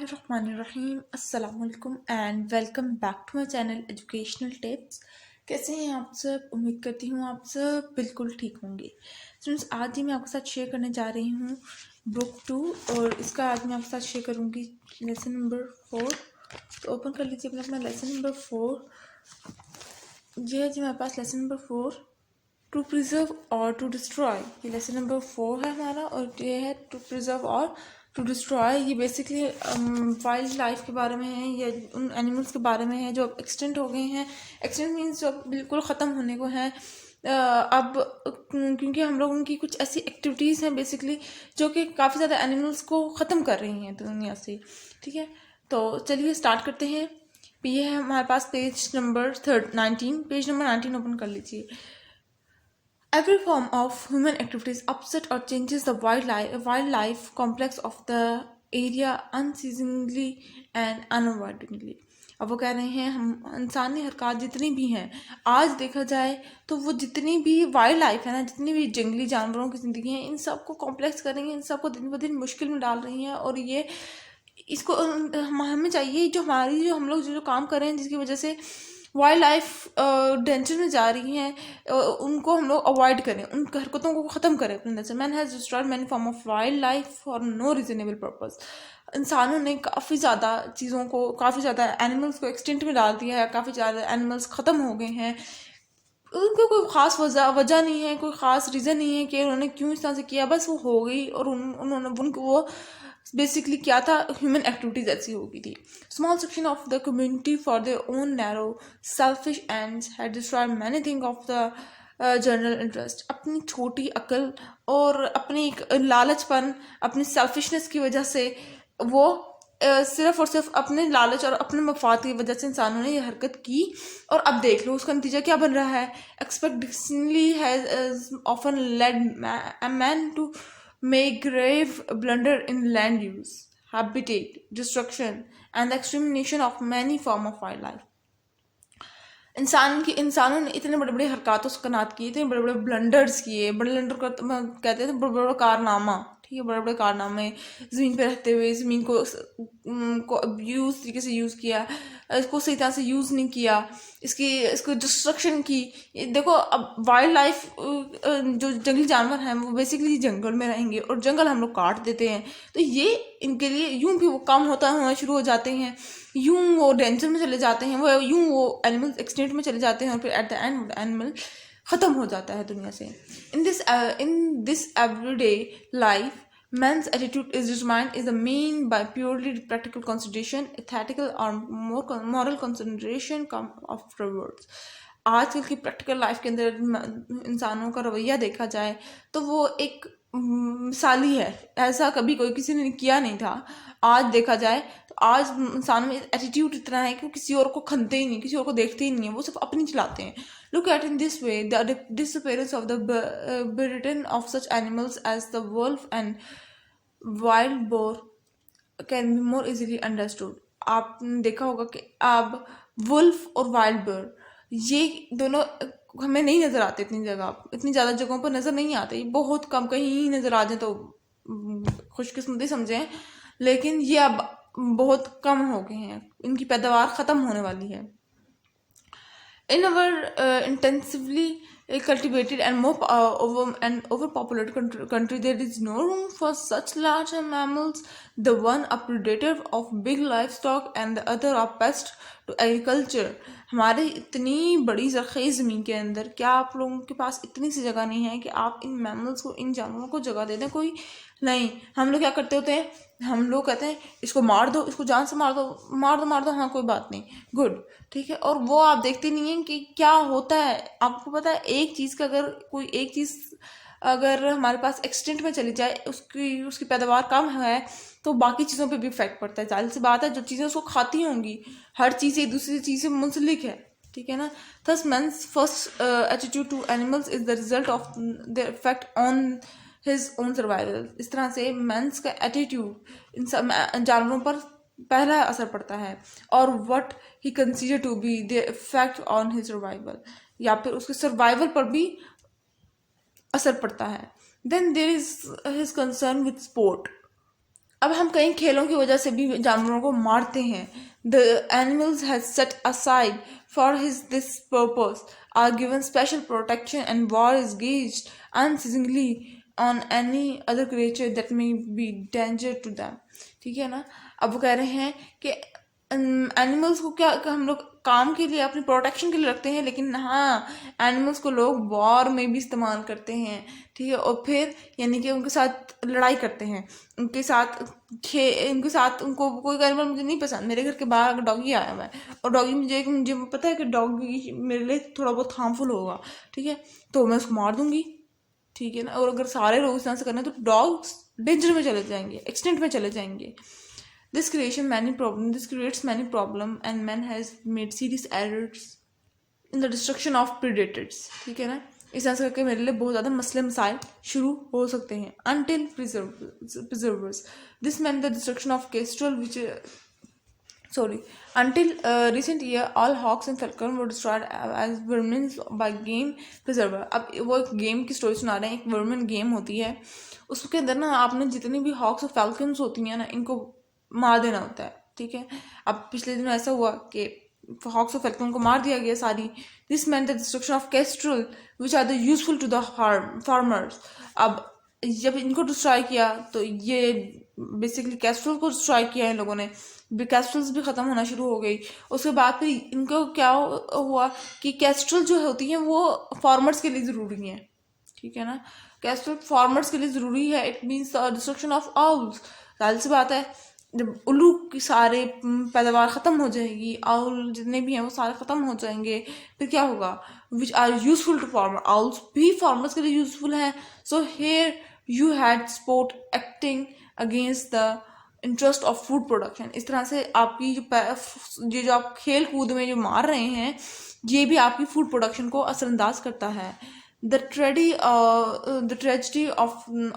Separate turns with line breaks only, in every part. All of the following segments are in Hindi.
बिस्मिल्लाहिर्रहमानिर्रहीम अस्सलाम वालेकुम and welcome back to my channel educational tips. कैसे हैं आप सब? उम्मीद करती हूँ आप सब बिल्कुल ठीक होंगे। स्टूडेंट्स, आज ही मैं आपके साथ शेयर करने जा रही हूँ बुक 2 और इसका आज मैं आपके साथ शेयर करूँगी लेसन नंबर 4। तो ओपन कर लीजिए अपना लेसन नंबर 4। जी है जी, मेरे पास लेसन नंबर 4 टू प्रिजर्व और टू डिस्ट्रॉय, ये लेसन नंबर 4 है हमारा। और ये है टू प्रिजर्व और टू डिस्ट्रॉय। ये बेसिकली वाइल्ड लाइफ के बारे में है या उन एनिमल्स के बारे में है जो अब एक्सटेंट हो गए हैं। एक्सटेंट मीन्स जो बिल्कुल ख़त्म होने को हैं अब, क्योंकि हम लोग उनकी कुछ ऐसी एक्टिविटीज़ हैं बेसिकली जो कि काफ़ी ज़्यादा एनिमल्स को ख़त्म कर रही हैं दुनिया से। ठीक है, तो चलिए स्टार्ट करते हैं। ये है हमारे पास page number 19। Page number 19 open कर लीजिए। Every form of human activities upset or changes the wildlife complex of the area unceasingly and unavoidably। अब वो कह रहे हैं हम इंसानी हरकत जितनी भी हैं, आज देखा जाए तो वो जितनी भी वाइल्ड लाइफ है ना, जितनी भी जंगली जानवरों की ज़िंदगी है, इन सबको कॉम्प्लेक्स कर रही हैं, इन सबको दिन ब दिन मुश्किल में डाल रही हैं। और ये इसको हमें चाहिए जो हमारी जो हम लोग जो काम कर रहे हैं जिसकी वजह से वाइल्ड लाइफ डेंजर में जा रही हैं, उनको हम लोग अवॉइड करें, उन हरकतों को ख़त्म करें अपने अंदर से। Man has destroyed many form of wildlife for no reasonable purpose. इंसानों ने काफ़ी ज़्यादा चीज़ों को, काफ़ी ज़्यादा एनिमल्स को एक्सटेंट में डाल दिया है, काफ़ी ज़्यादा एनिमल्स ख़त्म हो गए हैं। उनको कोई ख़ास वजह नहीं है, कोई ख़ास रीज़न नहीं है कि उन्होंने क्यों इस तरह से किया, बस वो हो गई। और उन्होंने उनको वो बेसिकली क्या था, ह्यूमन एक्टिविटीज ऐसी हो गई थी। Small section of the community for their own narrow selfish ends had destroyed many thing of the general interest. अपनी छोटी अकल और अपनी एक लालचपन, अपनी सेल्फिशनेस की वजह से वो सिर्फ और सिर्फ अपने लालच और अपने मफाद की वजह से इंसानों ने यह हरकत की। और अब देख लो उसका नतीजा क्या बन रहा है। Expectationally has often led a man to make grave blunder in land use, habitat destruction, and the extermination of many form of wildlife। इंसानों ने इतने बड़े बड़े हरकतों सकनात किए, इतने बड़े बड़े ब्लंडर्स किए। ब्लंडर कहते थे बड़े बड़े कारनामा। ठीक है, बड़े बड़े कारनामे, ज़मीन पे रहते हुए ज़मीन को अब्यूज़ तरीके से यूज़ किया, इसको सही तरह से यूज़ नहीं किया, इसको डिस्ट्रक्शन की। देखो, अब वाइल्ड लाइफ जो जंगली जानवर हैं वो बेसिकली जंगल में रहेंगे और जंगल हम लोग काट देते हैं, तो ये इनके लिए यूं भी वो कम होना शुरू हो जाते हैं, यूं वो डेंजर में चले जाते हैं, वो एनिमल्स एक्सटेंट में चले जाते हैं और फिर एट द एंड एनिमल ख़त्म हो जाता है दुनिया से। In this everyday life man's attitude is determined is the main by purely practical consideration, ethical or moral consideration come afterwards। आजकल की प्रैक्टिकल लाइफ के अंदर इंसानों का रवैया देखा जाए तो वो एक मिसाली है, ऐसा कभी कोई किसी ने किया नहीं था। आज देखा जाए तो आज इंसानों में एटीट्यूड इतना है कि किसी और को खनते ही नहीं, किसी और को देखते ही नहीं है, वो सिर्फ अपनी चलाते हैं। Look at in this way the disappearance of the burden of such animals as the wolf and wild boar can be more easily understood। आपने देखा होगा कि अब वुल्फ और वाइल्ड बोर ये दोनों हमें नहीं नज़र आते इतनी ज़्यादा जगहों पर नज़र नहीं आते। ये बहुत कम, कहीं नज़र आ जाए तो खुशकिस्मती समझें, लेकिन ये अब बहुत कम हो गए हैं, इनकी पैदावार ख़त्म होने वाली है। In our intensively cultivated and overpopulated country, there is no room for such large mammals. The one a predator of big livestock and the other a pest to agriculture। हमारे इतनी बड़ी ज़रख़ीज़ ज़मीन के अंदर क्या आप लोगों के पास इतनी सी जगह नहीं है कि आप इन मैमल्स को, इन जानवरों को जगह दे दें? कोई नहीं। हम लोग क्या करते होते हैं, हम लोग कहते हैं इसको मार दो, इसको जान से मार दो, हाँ कोई बात नहीं, गुड, ठीक है। और वो आप देखते नहीं हैं कि क्या होता है। आपको पता है एक चीज़ का अगर कोई एक चीज़ अगर हमारे पास एक्सटेंट में चली जाए, उसकी पैदावार कम है तो बाकी चीज़ों पे भी इफेक्ट पड़ता है। जाहिर सी बात है, जो चीज़ें उसको खाती होंगी, हर चीज़ एक दूसरी चीज़ से मुंसलिक है, ठीक है ना। Thus man's first attitude to animals is the result of their effect on his own survival। इस तरह से मैंस का एटीट्यूड इन जानवरों पर पहला असर पड़ता है और what he consider to be the effect on his survival, या फिर उसके सर्वाइवल पर भी असर पड़ता है। Then there is his concern with sport. अब हम कई खेलों की वजह से भी जानवरों को मारते हैं. The animals has set aside for this purpose are given special protection and war is gauged unceasingly on any other creature that may be danger to them. ठीक है ना. अब वो कह रहे हैं कि एनिमल्स को क्या हम लोग काम के लिए अपनी प्रोटेक्शन के लिए रखते हैं, लेकिन हाँ एनिमल्स को लोग वॉर में भी इस्तेमाल करते हैं. ठीक है. और फिर यानी कि उनके साथ लड़ाई करते हैं, उनके साथ उनको कोई एनिमल मुझे नहीं पसंद. मेरे घर के बाहर अगर डॉगी आया हुआ है और डॉगी मुझे पता है कि डॉगी मेरे लिए थोड़ा बहुत हार्मफुल होगा, ठीक है, तो मैं उसको मार दूंगी. ठीक है ना. और अगर सारे लोग इस तरह से करना तो डॉग्स डेंजर में चले जाएंगे, एक्सटेंट में चले जाएंगे. This creates many problem and man has made serious errors in the destruction of predators. ठीक है ना. इस तरह से करके मेरे लिए बहुत ज़्यादा मसले मसाइल शुरू हो सकते हैं. Until preservers. This meant the destruction of kestrel until recent year all hawks and falcon were destroyed as vermin by game preserver. अब वो एक गेम की स्टोरी सुना रहे हैं. एक वर्मिन गेम होती है, उसके अंदर ना आपने जितनी भी हॉक्स और फैल्कन्स होती हैं ना, इनको मार देना होता है. ठीक है. अब पिछले दिनों ऐसा हुआ कि हॉक्स और फैल्कन को मार दिया गया सारी. This meant the destruction of kestrel which are the useful to the farmers. अब जब इनको डिस्ट्रॉय किया तो ये बेसिकली कैस्ट्रल को डिस्ट्रॉय किया इन लोगों ने. कैस्ट्रल्स भी ख़त्म होना शुरू हो गई. उसके बाद फिर इनको क्या हुआ कि कैस्ट्रल जो होती हैं वो फार्मर्स के लिए ज़रूरी हैं. ठीक है ना. कैस्ट्रल फार्मर्स के लिए ज़रूरी है. It means destruction of owls. जाहिर सी बात है, जब उल्लू की सारे पैदावार ख़त्म हो जाएगी, आउल जितने भी हैं वो सारे ख़त्म हो जाएंगे, फिर क्या होगा. Which are useful to farmer. Owls भी फार्मर्स के लिए यूजफुल हैं. So here you had sport acting against the interest of food production. इस तरह से आपकी जो आप खेल कूद में जो मार रहे हैं, ये भी आपकी फूड प्रोडक्शन को असरअंदाज करता है. The tragedy of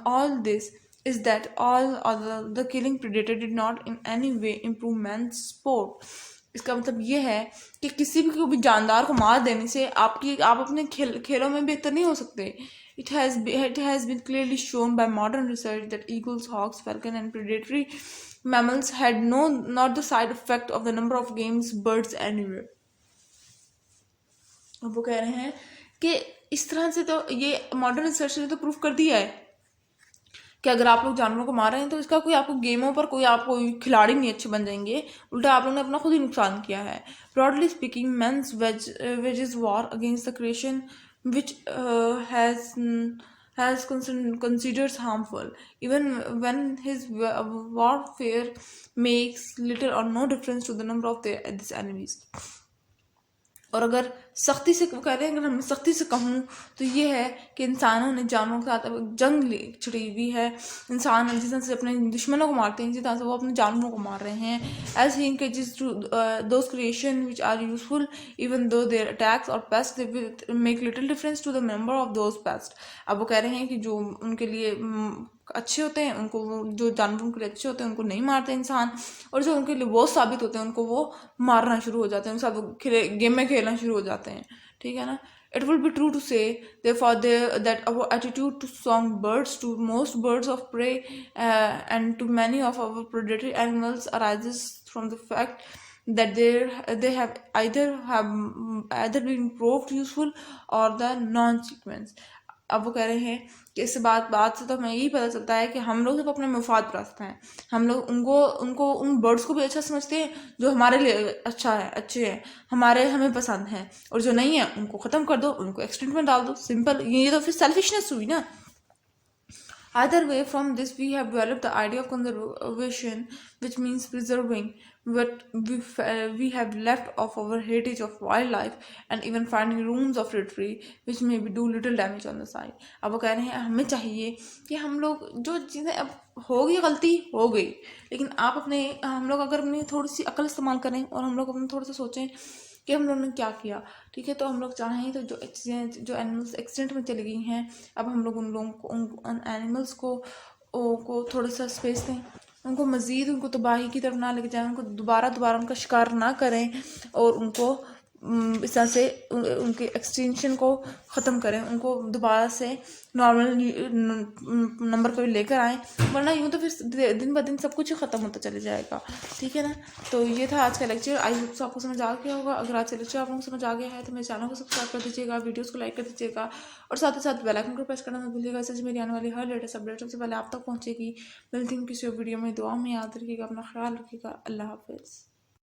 all this is that all other the killing predator did not in any way improve man's sport. इसका मतलब ये है कि किसी भी जानदार को मार देने से आप अपने खेलों में बेहतर नहीं हो सकते. It has been clearly shown by modern research that eagles, hawks, falcon and predatory mammals had not the side effect of the number of games birds anywhere. अब वो कह रहे हैं कि इस तरह से तो ये मॉडर्न रिसर्च ने तो प्रूफ कर दिया है कि अगर आप लोग जानवरों को मार रहे हैं तो इसका कोई आपको गेमों पर आपको खिलाड़ी नहीं अच्छे बन जाएंगे, उल्टा आप लोगों ने अपना खुद ही नुकसान किया है. Broadly speaking man's wages war against the creation which has considered harmful even when his warfare makes little or no difference to the number of these enemies. और अगर सख्ती से कह रहे हैं, अगर हम सख्ती से कहूँ तो ये है कि इंसानों ने जानवरों के साथ जंग छिड़ी हुई है. इंसान जिस तरह से अपने दुश्मनों को मारते हैं, इसी तरह से वो अपने जानवरों को मार रहे हैं. As he encourages to those creation which are useful even though their attacks or pests they will make little difference to the number of those pests. अब वो कह रहे हैं कि जो उनके लिए अच्छे होते हैं, उनको जो जानवरों के लिए अच्छे होते हैं उनको नहीं मारते इंसान, और जो उनके लिए वो साबित होते हैं उनको वो मारना शुरू हो जाते हैं, उनके साथ गेम में खेलना शुरू हो जाते हैं. ठीक है ना. It will be true to say therefore that our attitude to songbirds, to most birds of prey and to many of our predatory animals arises from the fact that they have either been proved useful or the non-sequence. अब वो कह रहे हैं कि इस बात से तो हमें यही पता चलता है कि हम लोग सिर्फ अपने मफाद परस्त हैं. हम लोग उनको उन बर्ड्स को भी अच्छा समझते हैं जो हमारे लिए अच्छे हैं, हमें पसंद हैं, और जो नहीं है उनको ख़त्म कर दो, उनको एक्सटेंट में डाल दो. सिंपल. ये तो फिर सेल्फिशनेस हुई ना. Either way, from this we have developed the idea of conservation, which means preserving what we have left of our heritage of wildlife and even finding rooms of territory which may do little damage on the side. अब वो कह रहे हैं हमें चाहिए कि हम लोग जो चीज़ें अब हो गई, गलती हो गई, लेकिन हम लोग अगर अपनी थोड़ी सी अकल इस्तेमाल करें और हम लोग अपने थोड़ा सा सोचें कि हम लोगों ने क्या किया. ठीक है. तो हम लोग चाहें तो जो एनिमल्स एक्सीडेंट में चली गई हैं, अब हम लोग उन एनिमल्स को थोड़ा सा स्पेस दें, उनको मज़ीद उनको तबाही की तरफ ना लेके जाएं, उनको दोबारा उनका शिकार ना करें, और उनको इस तरह से उनके एक्सटेंशन को ख़त्म करें, उनको दोबारा से नॉर्मल नंबर पर लेकर आएँ, वरना यूँ तो फिर दिन ब दिन सब कुछ ख़त्म होता चले जाएगा। ठीक है ना। तो ये था आज का लेक्चर। आई होप आपको समझ आ गया होगा। अगर आज का लेक्चर आप लोगों को समझ आ गया है तो मेरे चैनल को सब्सक्राइब कर दीजिएगा, वीडियोज़ को लाइक कर दीजिएगा और साथ ही साथ बेल आइकन को प्रेस करना मत भूलिएगा। इससे मेरी आने वाली हर लेटेस्ट अपडेट सबसे पहले आप तक पहुँचेगी। मिलती हूँ किसी और वीडियो में। दुआ में याद रखिएगा, अपना ख्याल रखिएगा। अल्लाह हाफिज़।